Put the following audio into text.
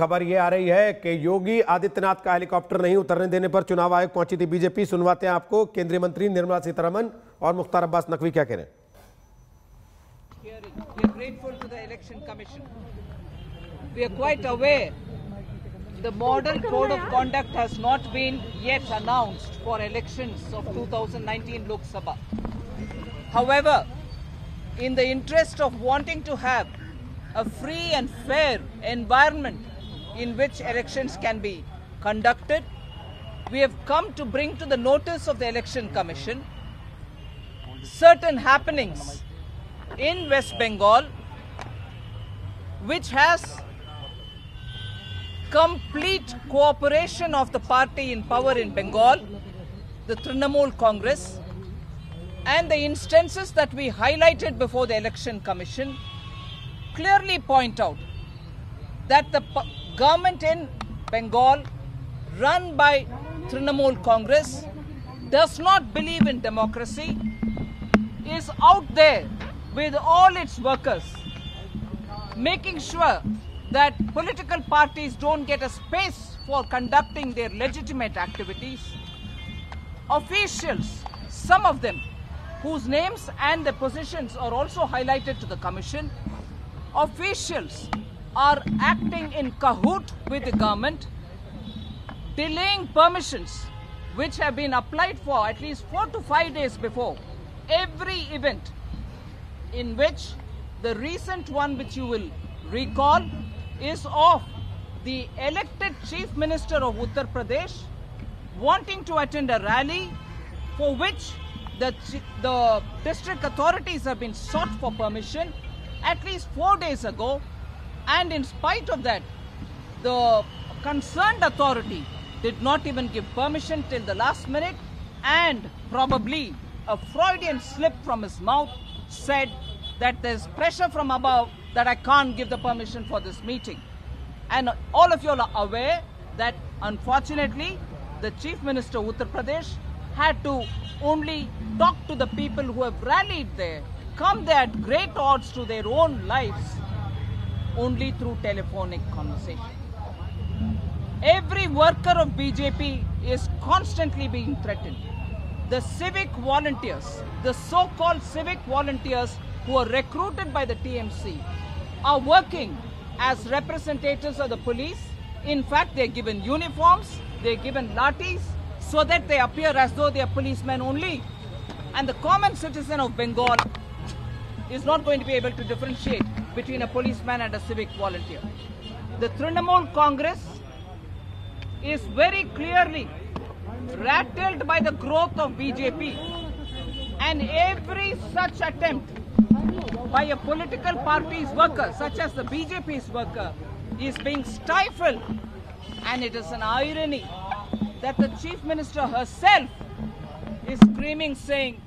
खबर ये आ रही है कि योगी आदित्यनाथ का हेलीकॉप्टर नहीं उतरने देने पर चुनाव आयोग पहुंची थी बीजेपी। सुनवाते हैं आपको केंद्रीय मंत्री निर्मला सीतारमण और मुख्तार अब्बास नकवी क्या कह रहे हैं। We are grateful to the Election Commission. We are quite aware the model code of conduct has not been yet announced for elections of 2019 Lok Sabha. However, in the interest of wanting to have a free and fair environment in which elections can be conducted, we have come to bring to the notice of the Election Commission certain happenings in West Bengal which has complete cooperation of the party in power in Bengal, the Trinamool Congress, and the instances that we highlighted before the Election Commission clearly point out that the government in Bengal run by Trinamool Congress does not believe in democracy, is out there with all its workers, making sure that political parties don't get a space for conducting their legitimate activities. Officials, some of them, whose names and their positions are also highlighted to the Commission, officials are acting in cahoot with the government, delaying permissions which have been applied for at least 4 to 5 days before every event, in which the recent one which you will recall is of the elected Chief Minister of Uttar Pradesh wanting to attend a rally for which the district authorities have been sought for permission at least 4 days ago, and in spite of that, the concerned authority did not even give permission till the last minute, and probably a Freudian slip from his mouth said that there's pressure from above that I can't give the permission for this meeting. And all of you are aware that unfortunately the Chief Minister of Uttar Pradesh had to only talk to the people who have rallied there, come there at great odds to their own lives, only through telephonic conversation. Every worker of BJP is constantly being threatened. The civic volunteers, the so-called civic volunteers who are recruited by the TMC are working as representatives of the police. In fact, they're given uniforms, they're given lathis, so that they appear as though they are policemen only. And the common citizen of Bengal is not going to be able to differentiate between a policeman and a civic volunteer. The Trinamool Congress is very clearly rattled by the growth of BJP, and every such attempt by a political party's worker, such as the BJP's worker, is being stifled. And it is an irony that the Chief Minister herself is screaming, saying